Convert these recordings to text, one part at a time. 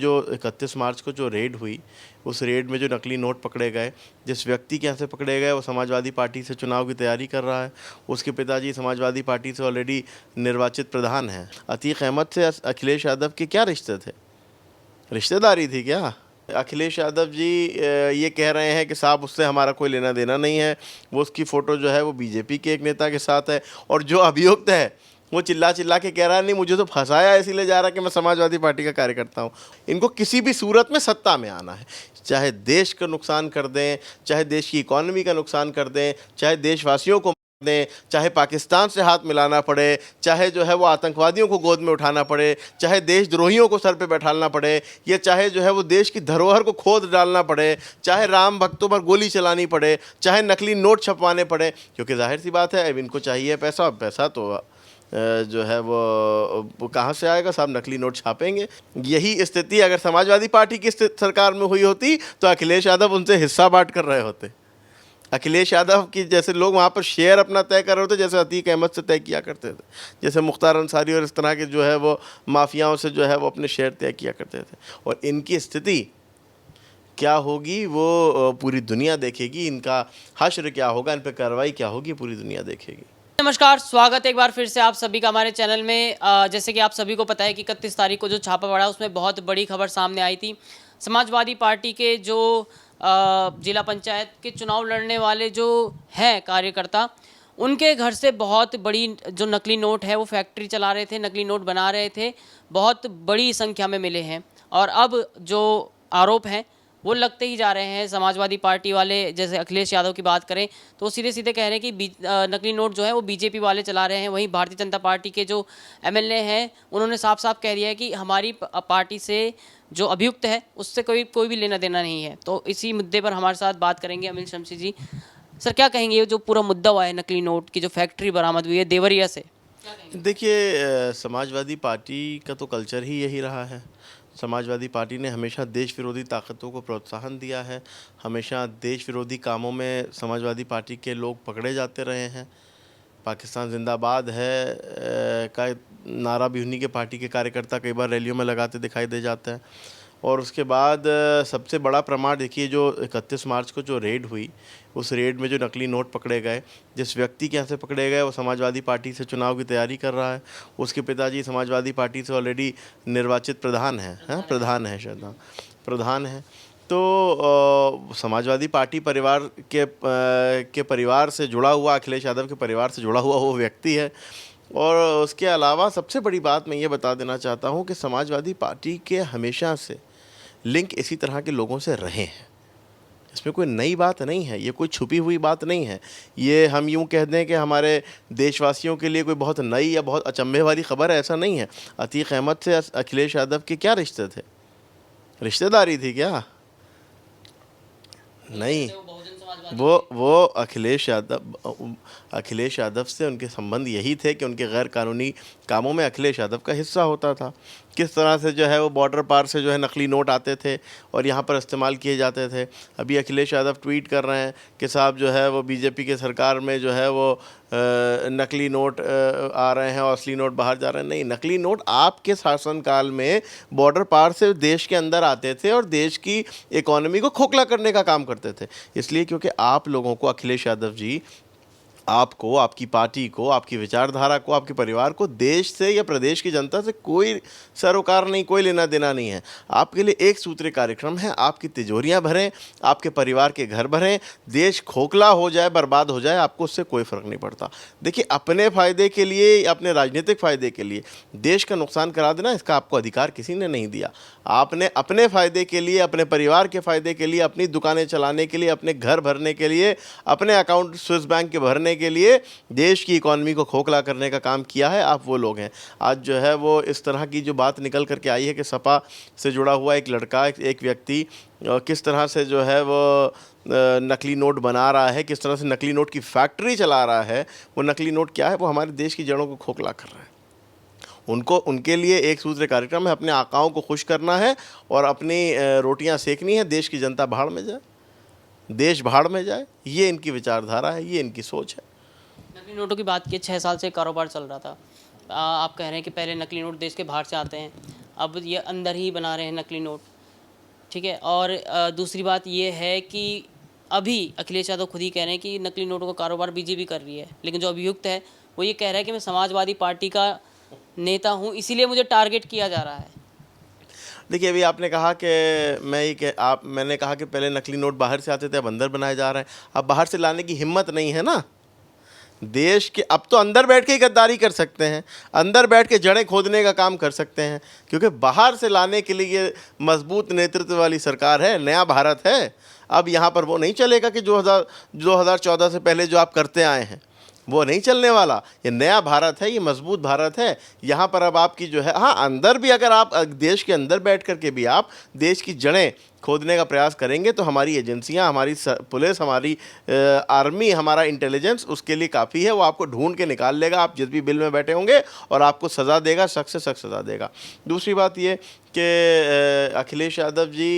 जो 31 मार्च को जो रेड हुई, उस रेड में जो नकली नोट पकड़े गए, जिस व्यक्ति के यहाँ से पकड़े गए वो समाजवादी पार्टी से चुनाव की तैयारी कर रहा है। उसके पिताजी समाजवादी पार्टी से ऑलरेडी निर्वाचित प्रधान हैं। अतीक अहमद से अखिलेश यादव के क्या रिश्ते थे? रिश्तेदारी थी क्या? अखिलेश यादव जी ये कह रहे हैं कि साहब उससे हमारा कोई लेना देना नहीं है। वो उसकी फ़ोटो जो है वो बीजेपी के एक नेता के साथ है, और जो अभियुक्त है वो चिल्ला चिल्ला के कह रहा है नहीं मुझे तो फंसाया इसीलिए जा रहा है कि मैं समाजवादी पार्टी का कार्यकर्ता हूँ। इनको किसी भी सूरत में सत्ता में आना है, चाहे देश का नुकसान कर दें, चाहे देश की इकॉनमी का नुकसान कर दें, चाहे देशवासियों को दें, चाहे पाकिस्तान से हाथ मिलाना पड़े, चाहे जो है वो आतंकवादियों को गोद में उठाना पड़े, चाहे देशद्रोहियों को सर पे बैठालना पड़े, या चाहे जो है वो देश की धरोहर को खोद डालना पड़े, चाहे राम भक्तों पर गोली चलानी पड़े, चाहे नकली नोट छपवाने पड़े, क्योंकि जाहिर सी बात है अब इनको चाहिए पैसा। पैसा तो जो है वो कहाँ से आएगा साहब? नकली नोट छापेंगे। यही स्थिति अगर समाजवादी पार्टी की सरकार में हुई होती तो अखिलेश यादव उनसे हिस्सा बांट कर रहे होते। अखिलेश यादव की जैसे लोग वहाँ पर शेयर अपना तय कर रहे होते, जैसे अतीक अहमद से तय किया करते थे, जैसे मुख्तार अंसारी और इस तरह के जो है वो माफियाओं से जो है वो अपने शेयर तय किया करते थे। और इनकी स्थिति क्या होगी वो पूरी दुनिया देखेगी। इनका हश्र क्या होगा, इन पर कार्रवाई क्या होगी, पूरी दुनिया देखेगी। नमस्कार, स्वागत है एक बार फिर से आप सभी का हमारे चैनल में। जैसे कि आप सभी को पता है कि 31 तारीख को जो छापा पड़ा उसमें बहुत बड़ी खबर सामने आई थी। समाजवादी पार्टी के जो जिला पंचायत के चुनाव लड़ने वाले जो हैं कार्यकर्ता, उनके घर से बहुत बड़ी जो नकली नोट है वो फैक्ट्री चला रहे थे, नकली नोट बना रहे थे, बहुत बड़ी संख्या में मिले हैं। और अब जो आरोप हैं वो लगते ही जा रहे हैं। समाजवादी पार्टी वाले, जैसे अखिलेश यादव की बात करें तो वो सीधे सीधे कह रहे हैं कि नकली नोट जो है वो बीजेपी वाले चला रहे हैं। वहीं भारतीय जनता पार्टी के जो एमएलए हैं उन्होंने साफ साफ कह दिया है कि हमारी पार्टी से जो अभियुक्त है उससे कोई भी लेना देना नहीं है। तो इसी मुद्दे पर हमारे साथ बात करेंगे अमिल शमसी जी। सर, क्या कहेंगे ये जो पूरा मुद्दा हुआ है नकली नोट की जो फैक्ट्री बरामद हुई है देवरिया से? देखिए, समाजवादी पार्टी का तो कल्चर ही यही रहा है। समाजवादी पार्टी ने हमेशा देश विरोधी ताकतों को प्रोत्साहन दिया है। हमेशा देश विरोधी कामों में समाजवादी पार्टी के लोग पकड़े जाते रहे हैं। पाकिस्तान जिंदाबाद है का नारा भी उन्हीं के पार्टी के कार्यकर्ता कई बार रैलियों में लगाते दिखाई दे जाते हैं। और उसके बाद सबसे बड़ा प्रमाण देखिए, जो 31 मार्च को जो रेड हुई, उस रेड में जो नकली नोट पकड़े गए, जिस व्यक्ति के यहाँ से पकड़े गए वो समाजवादी पार्टी से चुनाव की तैयारी कर रहा है। उसके पिताजी समाजवादी पार्टी से ऑलरेडी निर्वाचित प्रधान हैं, हाँ प्रधान हैं शायद, हाँ प्रधान हैं। तो समाजवादी पार्टी परिवार के परिवार से जुड़ा हुआ, अखिलेश यादव के परिवार से जुड़ा हुआ वो व्यक्ति है। और उसके अलावा सबसे बड़ी बात मैं ये बता देना चाहता हूँ कि समाजवादी पार्टी के हमेशा से लिंक इसी तरह के लोगों से रहे हैं। इसमें कोई नई बात नहीं है, ये कोई छुपी हुई बात नहीं है। ये हम यूँ कह दें कि हमारे देशवासियों के लिए कोई बहुत नई या बहुत अचंभे वाली खबर है, ऐसा नहीं है। अतीक अहमद से अखिलेश यादव के क्या रिश्ते थे? रिश्तेदारी थी क्या? नहीं, वो अखिलेश यादव से उनके संबंध यही थे कि उनके गैर कानूनी कामों में अखिलेश यादव का हिस्सा होता था। किस तरह से जो है वो बॉर्डर पार से जो है नकली नोट आते थे और यहाँ पर इस्तेमाल किए जाते थे। अभी अखिलेश यादव ट्वीट कर रहे हैं कि साहब जो है वो बीजेपी के सरकार में जो है वो नकली नोट आ रहे हैं और असली नोट बाहर जा रहे हैं। नहीं, नकली नोट आपके शासनकाल में बॉर्डर पार से देश के अंदर आते थे और देश की इकॉनमी को खोखला करने का काम करते थे। इसलिए क्योंकि आप लोगों को, अखिलेश यादव जी, आपको, आपकी पार्टी को, आपकी विचारधारा को, आपके परिवार को देश से या प्रदेश की जनता से कोई सरोकार नहीं, कोई लेना देना नहीं है। आपके लिए एक सूत्रीय कार्यक्रम है, आपकी तिजोरियां भरें, आपके परिवार के घर भरें, देश खोखला हो जाए, बर्बाद हो जाए, आपको उससे कोई फ़र्क नहीं पड़ता। देखिए, अपने फ़ायदे के लिए, अपने राजनीतिक फ़ायदे के लिए देश का नुकसान करा देना, इसका आपको अधिकार किसी ने नहीं दिया। आपने अपने फ़ायदे के लिए, अपने परिवार के फ़ायदे के लिए, अपनी दुकानें चलाने के लिए, अपने घर भरने के लिए, अपने अकाउंट स्विस बैंक के भरने के लिए देश की इकॉनमी को खोखला करने का काम किया है। आप वो लोग हैं। आज जो है वो इस तरह की जो बात निकल करके आई है कि सपा से जुड़ा हुआ एक लड़का, एक व्यक्ति किस तरह से जो है वो नकली नोट बना रहा है, किस तरह से नकली नोट की फैक्ट्री चला रहा है। वो नकली नोट क्या है? वो हमारे देश की जड़ों को खोखला कर रहा है। उनके लिए एक सूत्रीय कार्यक्रम है, अपने आकाओं को खुश करना है और अपनी रोटियां सेकनी है। देश की जनता भाड़ में जाए, देश भाड़ में जाए, ये इनकी विचारधारा है, ये इनकी सोच है। नकली नोटों की बात की, 6 साल से कारोबार चल रहा था। आप कह रहे हैं कि पहले नकली नोट देश के बाहर से आते हैं, अब ये अंदर ही बना रहे हैं नकली नोट, ठीक है। और दूसरी बात ये है कि अभी अखिलेश यादव खुद ही कह रहे हैं कि नकली नोटों का कारोबार बीजेपी कर रही है, लेकिन जो अभियुक्त है वो ये कह रहा है कि मैं समाजवादी पार्टी का नेता हूँ, इसीलिए मुझे टारगेट किया जा रहा है। देखिए, अभी आपने कहा कि मैंने कहा कि पहले नकली नोट बाहर से आते थे, अब अंदर बनाए जा रहे हैं। अब बाहर से लाने की हिम्मत नहीं है ना देश के। अब तो अंदर बैठ के ही गद्दारी कर सकते हैं, अंदर बैठ के जड़ें खोदने का काम कर सकते हैं, क्योंकि बाहर से लाने के लिए मजबूत नेतृत्व वाली सरकार है, नया भारत है। अब यहाँ पर वो नहीं चलेगा कि 2014 से पहले जो आप करते आए हैं वो नहीं चलने वाला। ये नया भारत है, ये मजबूत भारत है। यहाँ पर अब आपकी जो है, हाँ, अंदर भी अगर आप देश के अंदर बैठ कर के भी आप देश की जड़ें खोदने का प्रयास करेंगे तो हमारी एजेंसियां, हमारी पुलिस, हमारी आर्मी, हमारा इंटेलिजेंस उसके लिए काफ़ी है। वो आपको ढूंढ के निकाल लेगा, आप जिस भी बिल में बैठे होंगे, और आपको सज़ा देगा, सख्त से सख्त सज़ा देगा। दूसरी बात ये कि अखिलेश यादव जी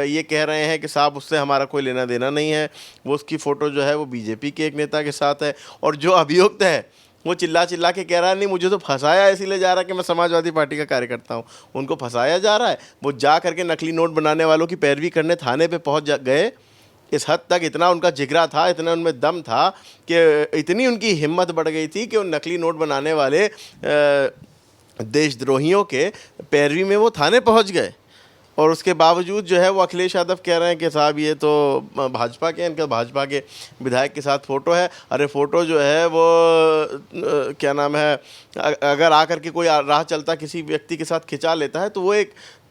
ये कह रहे हैं कि साहब उससे हमारा कोई लेना देना नहीं है, वो उसकी फ़ोटो जो है वो बीजेपी के एक नेता के साथ है। और जो अभियुक्त है वो चिल्ला चिल्ला के कह रहा है नहीं, मुझे तो फंसाया इसीलिए जा रहा है कि मैं समाजवादी पार्टी का कार्यकर्ता हूँ। उनको फंसाया जा रहा है। वो जा करके नकली नोट बनाने वालों की पैरवी करने थाने पे पहुँच गए। इस हद तक इतना उनका जिगरा था, इतना उनमें दम था कि इतनी उनकी हिम्मत बढ़ गई थी कि उन नकली नोट बनाने वाले देशद्रोहियों के पैरवी में वो थाने पहुँच गए। और उसके बावजूद जो है वो अखिलेश यादव कह रहे हैं कि साहब ये तो भाजपा के, इनका भाजपा के विधायक के साथ फ़ोटो है। अरे फ़ोटो जो है वो क्या नाम है, अगर आकर के कोई राह चलता किसी व्यक्ति के साथ खिंचा लेता है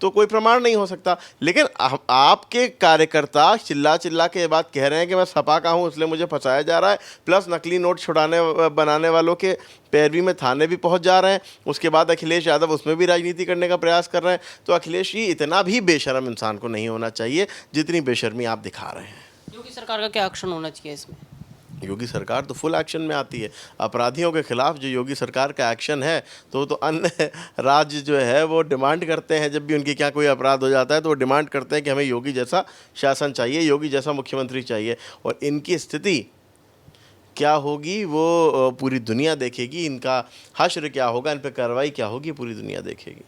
तो कोई प्रमाण नहीं हो सकता। लेकिन आपके कार्यकर्ता चिल्ला चिल्ला के बात कह रहे हैं कि मैं सपा का हूँ इसलिए मुझे फंसाया जा रहा है, प्लस नकली नोट बनाने वालों के पैरवी में थाने भी पहुंच जा रहे हैं। उसके बाद अखिलेश यादव उसमें भी राजनीति करने का प्रयास कर रहे हैं। तो अखिलेश जी, इतना भी बेशर्म इंसान को नहीं होना चाहिए जितनी बेशर्मी आप दिखा रहे हैं। योगी सरकार का क्या एक्शन होना चाहिए इसमें? योगी सरकार तो फुल एक्शन में आती है। अपराधियों के खिलाफ जो योगी सरकार का एक्शन है तो अन्य राज्य जो है वो डिमांड करते हैं, जब भी उनके क्या कोई अपराध हो जाता है तो वो डिमांड करते हैं कि हमें योगी जैसा शासन चाहिए, योगी जैसा मुख्यमंत्री चाहिए। और इनकी स्थिति क्या होगी वो पूरी दुनिया देखेगी। इनका हश्र क्या होगा, इन पर कार्रवाई क्या होगी, पूरी दुनिया देखेगी।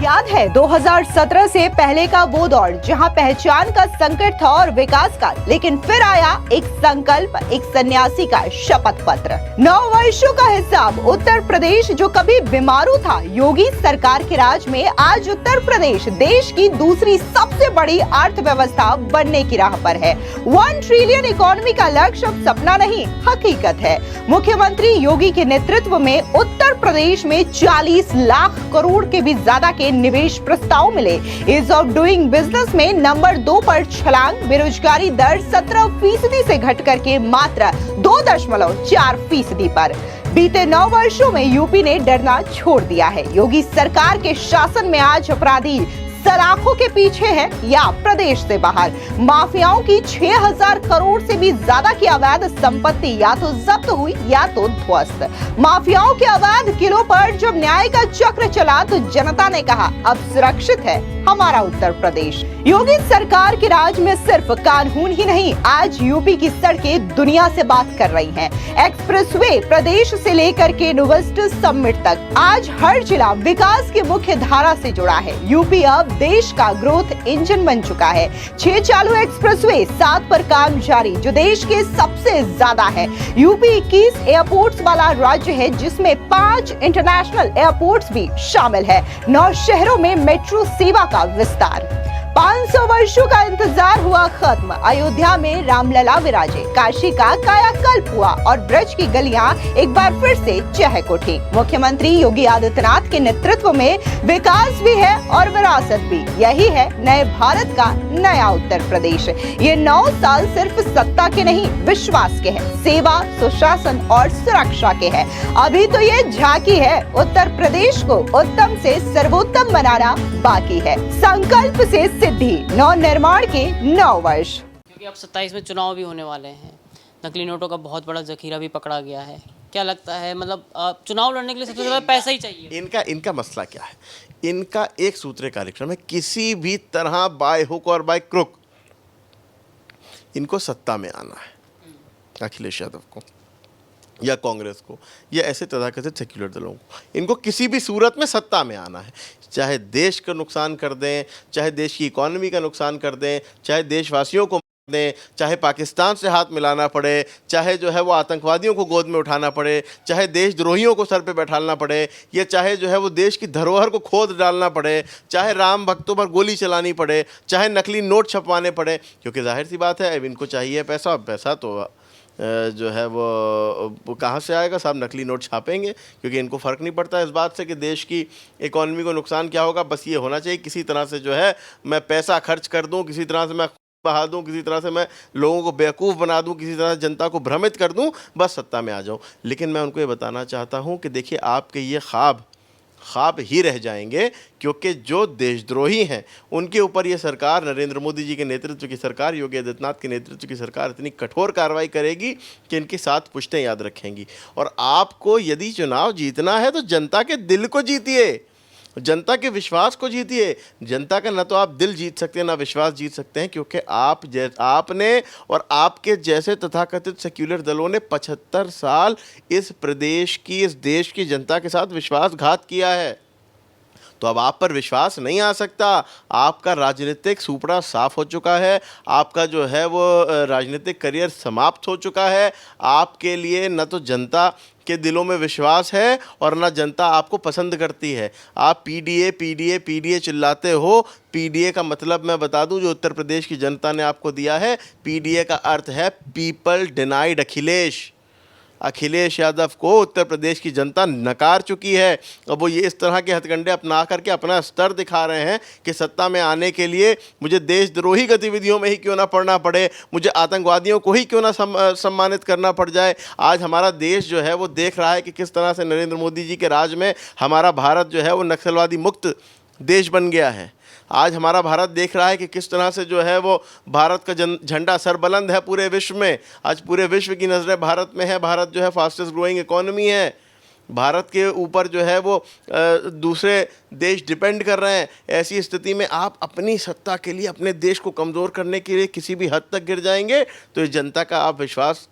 याद है 2017 से पहले का वो दौर जहां पहचान का संकट था और विकास का, लेकिन फिर आया एक संकल्प, एक सन्यासी का शपथ पत्र। 9 वर्षों का हिसाब। उत्तर प्रदेश जो कभी बीमारू था, योगी सरकार के राज में आज उत्तर प्रदेश देश की दूसरी सबसे बड़ी अर्थव्यवस्था बनने की राह पर है। 1 ट्रिलियन इकोनॉमी का लक्ष्य अब सपना नहीं, हकीकत है। मुख्यमंत्री योगी के नेतृत्व में उत्तर प्रदेश में 40 लाख करोड़ के भी ज्यादा के निवेश प्रस्ताव मिले। ईज ऑफ डूइंग बिजनेस में नंबर 2 पर छलांग। बेरोजगारी दर 17% से घट करके मात्र 2.4% पर। बीते 9 वर्षों में यूपी ने डरना छोड़ दिया है। योगी सरकार के शासन में आज अपराधी सलाखों के पीछे है या प्रदेश से बाहर। माफियाओं की 6000 करोड़ से भी ज्यादा की अवैध संपत्ति या तो जब्त हुई या तो ध्वस्त। माफियाओं के अवैध किलों पर जब न्याय का चक्र चला तो जनता ने कहा अब सुरक्षित है हमारा उत्तर प्रदेश। योगी सरकार के राज में सिर्फ कानून ही नहीं, आज यूपी की सड़कें दुनिया से बात कर रही हैं। एक्सप्रेसवे प्रदेश से लेकर के यूनिवर्सिटी समिट तक आज हर जिला विकास की मुख्य धारा से जुड़ा है। यूपी अब देश का ग्रोथ इंजन बन चुका है। 6 चालू एक्सप्रेसवे, 7 पर काम जारी, जो देश के सबसे ज्यादा है। यूपी 21 एयरपोर्ट्स वाला राज्य है जिसमें 5 इंटरनेशनल एयरपोर्ट्स भी शामिल है। 9 शहरों में मेट्रो सेवा का विस्तार। 500 वर्षों का इंतजार हुआ खत्म। अयोध्या में रामलला विराजे, काशी का कायाकल्प हुआ और ब्रज की गलियां एक बार फिर से चहक उठी। मुख्यमंत्री योगी आदित्यनाथ के नेतृत्व में विकास भी है और विरासत भी। यही है नए भारत का नया उत्तर प्रदेश। ये 9 साल सिर्फ सत्ता के नहीं, विश्वास के हैं, सेवा, सुशासन और सुरक्षा के हैं। अभी तो ये झांकी है, उत्तर प्रदेश को उत्तम से सर्वोत्तम बनाना बाकी है। संकल्प से सिद्धि, नव निर्माण के 9 वर्ष। क्योंकि अब 27 में चुनाव भी होने वाले हैं, नकली नोटों का बहुत बड़ा जखीरा भी पकड़ा गया है। क्या लगता है, मतलब चुनाव लड़ने के लिए सबसे ज़्यादा पैसा ही चाहिए? इनका मसला क्या है? इनका एक सूत्रीय कार्यक्रम है। किसी भी तरह बाय हुक और बाय क्रुक इनको सत्ता में आना है, अखिलेश यादव को। या कांग्रेस को या ऐसे तथाकथित सेक्युलर दलों को, इनको किसी भी सूरत में सत्ता में आना है, चाहे देश का नुकसान कर दें, चाहे देश की इकॉनमी का नुकसान कर दें, चाहे देशवासियों को मार दें, चाहे पाकिस्तान से हाथ मिलाना पड़े, चाहे जो है वो आतंकवादियों को गोद में उठाना पड़े, चाहे देशद्रोहियों को सर पे बैठाना पड़े, या चाहे जो है वो देश की धरोहर को खोद डालना पड़े, चाहे राम भक्तों पर गोली चलानी पड़े, चाहे नकली नोट छपवाने पड़े, क्योंकि जाहिर सी बात है अब इनको चाहिए पैसा, और पैसा तो जो है वो कहाँ से आएगा साहब, नकली नोट छापेंगे, क्योंकि इनको फ़र्क नहीं पड़ता इस बात से कि देश की इकॉनमी को नुकसान क्या होगा, बस ये होना चाहिए किसी तरह से जो है मैं पैसा खर्च कर दूं, किसी तरह से मैं बहा दूं, किसी तरह से मैं लोगों को बेवकूफ़ बना दूं, किसी तरह से जनता को भ्रमित कर दूं, बस सत्ता में आ जाऊं। लेकिन मैं उनको ये बताना चाहता हूं कि देखिए आपके ये ख्वाब ही रह जाएंगे, क्योंकि जो देशद्रोही हैं उनके ऊपर ये सरकार, नरेंद्र मोदी जी के नेतृत्व की सरकार, योगी आदित्यनाथ के नेतृत्व की सरकार इतनी कठोर कार्रवाई करेगी कि इनकी 7 पुश्तें याद रखेंगी। और आपको यदि चुनाव जीतना है तो जनता के दिल को जीतिए, जनता के विश्वास को जीतिए। जनता का ना तो आप दिल जीत सकते हैं ना विश्वास जीत सकते हैं, क्योंकि आपने और आपके जैसे तथाकथित सेक्युलर दलों ने 75 साल इस प्रदेश की, इस देश की जनता के साथ विश्वासघात किया है। तो अब आप पर विश्वास नहीं आ सकता। आपका राजनीतिक सुपड़ा साफ हो चुका है, आपका जो है वो राजनीतिक करियर समाप्त हो चुका है। आपके लिए न तो जनता के दिलों में विश्वास है और ना जनता आपको पसंद करती है। आप पीडीए चिल्लाते हो। पीडीए का मतलब मैं बता दूं जो उत्तर प्रदेश की जनता ने आपको दिया है, पीडीए का अर्थ है पीपल डिनाइड अखिलेश। अखिलेश यादव को उत्तर प्रदेश की जनता नकार चुकी है। अब वो ये इस तरह के हथकंडे अपना करके अपना स्तर दिखा रहे हैं कि सत्ता में आने के लिए मुझे देशद्रोही गतिविधियों में ही क्यों ना पड़ना पड़े, मुझे आतंकवादियों को ही क्यों ना सम्मानित करना पड़ जाए। आज हमारा देश जो है वो देख रहा है कि किस तरह से नरेंद्र मोदी जी के राज में हमारा भारत जो है वो नक्सलवादी मुक्त देश बन गया है। आज हमारा भारत देख रहा है कि किस तरह से जो है वो भारत का झंडा सरबुलंद है पूरे विश्व में। आज पूरे विश्व की नज़रें भारत में है। भारत जो है फास्टेस्ट ग्रोइंग इकॉनमी है। भारत के ऊपर जो है वो दूसरे देश डिपेंड कर रहे हैं। ऐसी स्थिति में आप अपनी सत्ता के लिए, अपने देश को कमज़ोर करने के लिए किसी भी हद तक गिर जाएंगे, तो इस जनता का आप विश्वास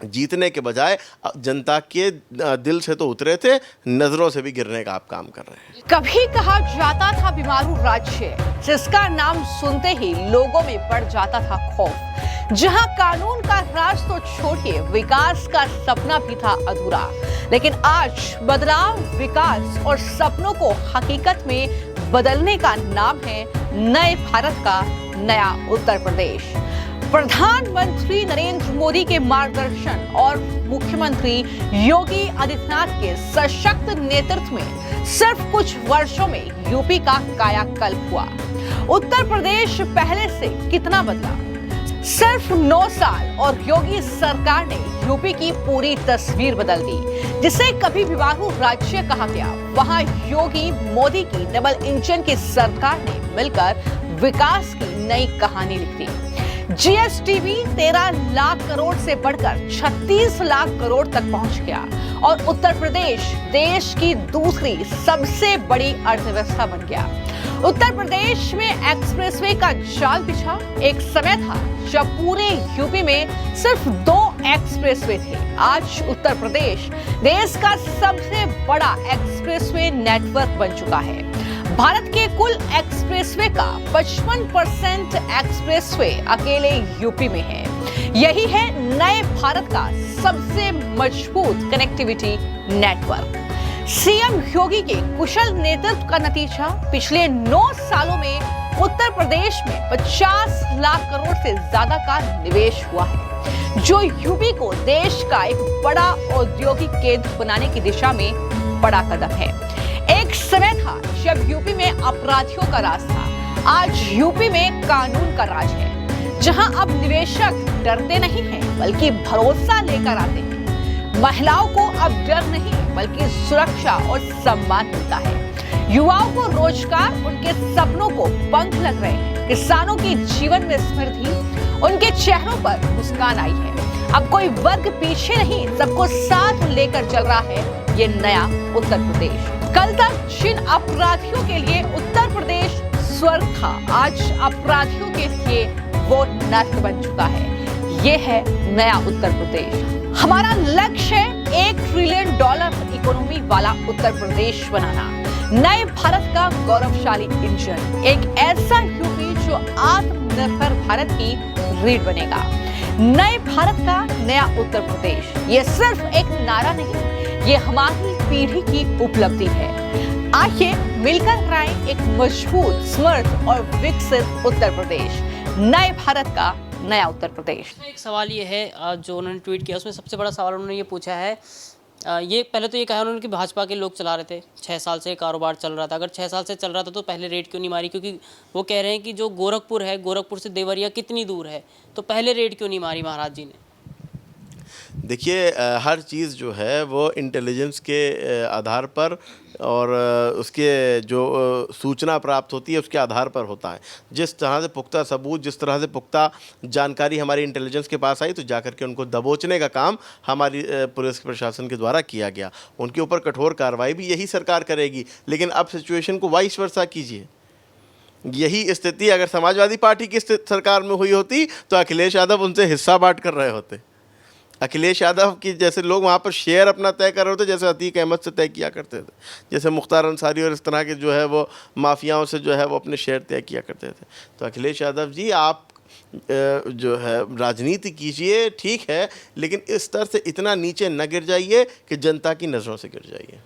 जीतने के बजाय जनता के दिल से तो उतरे थे, नजरों से भी गिरने का आप काम कर रहे हैं। कभी कहा जाता था बीमारू राज्य, जिसका नाम सुनते ही लोगों में बढ़ जाता था खौफ, जहां कानून का राज तो छोड़िए विकास का सपना भी था अधूरा। लेकिन आज बदलाव, विकास और सपनों को हकीकत में बदलने का नाम है नए भारत का नया उत्तर प्रदेश। प्रधानमंत्री नरेंद्र मोदी के मार्गदर्शन और मुख्यमंत्री योगी आदित्यनाथ के सशक्त नेतृत्व में सिर्फ कुछ वर्षों में यूपी का कायाकल्प हुआ। उत्तर प्रदेश पहले से कितना बदला? सिर्फ 9 साल और योगी सरकार ने यूपी की पूरी तस्वीर बदल दी। जिसे कभी बीमारू राज्य कहा गया, वहां योगी मोदी की डबल इंजन की सरकार ने मिलकर विकास की नई कहानी लिख दी। जीएसडीपी 13 लाख करोड़ से बढ़कर 36 लाख करोड़ तक पहुंच गया और उत्तर प्रदेश देश की दूसरी सबसे बड़ी अर्थव्यवस्था बन गया। उत्तर प्रदेश में एक्सप्रेसवे का जाल बिछा। एक समय था जब पूरे यूपी में सिर्फ 2 एक्सप्रेसवे थे। आज उत्तर प्रदेश देश का सबसे बड़ा एक्सप्रेसवे नेटवर्क बन चुका है। भारत के कुल एक्सप्रेसवे का 55% एक्सप्रेसवे अकेले यूपी में है। यही है नए भारत का सबसे मजबूत कनेक्टिविटी नेटवर्क। सीएम योगी के कुशल नेतृत्व का नतीजा पिछले 9 सालों में उत्तर प्रदेश में 50 लाख करोड़ से ज्यादा का निवेश हुआ है, जो यूपी को देश का एक बड़ा औद्योगिक केंद्र बनाने की दिशा में बड़ा कदम है। एक समय था जब यूपी में अपराधियों का राज था। आज यूपी में कानून का राज है, जहां अब निवेशक डरते नहीं हैं बल्कि भरोसा लेकर आते हैं। महिलाओं को अब डर नहीं बल्कि सुरक्षा और सम्मान मिलता है। युवाओं को रोजगार, उनके सपनों को पंख लग रहे हैं। किसानों के जीवन में समृद्धि, उनके चेहरों पर मुस्कान आई है। अब कोई वर्ग पीछे नहीं, सबको साथ लेकर चल रहा है ये नया उत्तर प्रदेश। कल तक जिन अपराधियों के लिए उत्तर प्रदेश स्वर्ग था, आज अपराधियों के लिए वो नर्क बन चुका है। ये है नया उत्तर प्रदेश। हमारा लक्ष्य है $1 ट्रिलियन इकोनॉमी वाला उत्तर प्रदेश बनाना, नए भारत का गौरवशाली इंजन, एक ऐसा यूपी जो आत्मनिर्भर भारत की रीढ़ बनेगा। नए भारत का नया उत्तर प्रदेश, ये सिर्फ एक नारा नहीं, ये हमारी पीढ़ी की उपलब्धि है। आइए मिलकर बनाएं एक मजबूत, समर्थ और विकसित उत्तर प्रदेश, नए भारत का नया उत्तर प्रदेश। एक सवाल ये है जो उन्होंने ट्वीट किया, उसमें सबसे बड़ा सवाल उन्होंने ये पूछा है, ये पहले तो ये कहा उन्होंने कि भाजपा के लोग चला रहे थे, 6 साल से कारोबार चल रहा था। अगर 6 साल से चल रहा था तो पहले रेड क्यों नहीं मारी? क्योंकि वो कह रहे हैं कि जो गोरखपुर है, गोरखपुर से देवरिया कितनी दूर है, तो पहले रेड क्यों नहीं मारी महाराज जी ने? देखिए, हर चीज़ जो है वो इंटेलिजेंस के आधार पर और उसके जो सूचना प्राप्त होती है उसके आधार पर होता है। जिस तरह से पुख्ता सबूत, जिस तरह से पुख्ता जानकारी हमारी इंटेलिजेंस के पास आई, तो जाकर के उनको दबोचने का काम हमारी पुलिस प्रशासन के द्वारा किया गया। उनके ऊपर कठोर कार्रवाई भी यही सरकार करेगी। लेकिन अब सिचुएशन को वाइस वर्सा कीजिए। यही स्थिति अगर समाजवादी पार्टी की सरकार में हुई होती तो अखिलेश यादव उनसे हिस्सा बांट कर रहे होते। अखिलेश यादव की जैसे लोग वहाँ पर शेयर अपना तय कर रहे होते, जैसे अतीक अहमद से तय किया करते थे, जैसे मुख्तार अंसारी और इस तरह के जो है वो माफियाओं से जो है वो अपने शेयर तय किया करते थे। तो अखिलेश यादव जी, आप जो है राजनीति कीजिए, ठीक है, लेकिन इस स्तर से इतना नीचे न गिर जाइए कि जनता की नज़रों से गिर जाइए।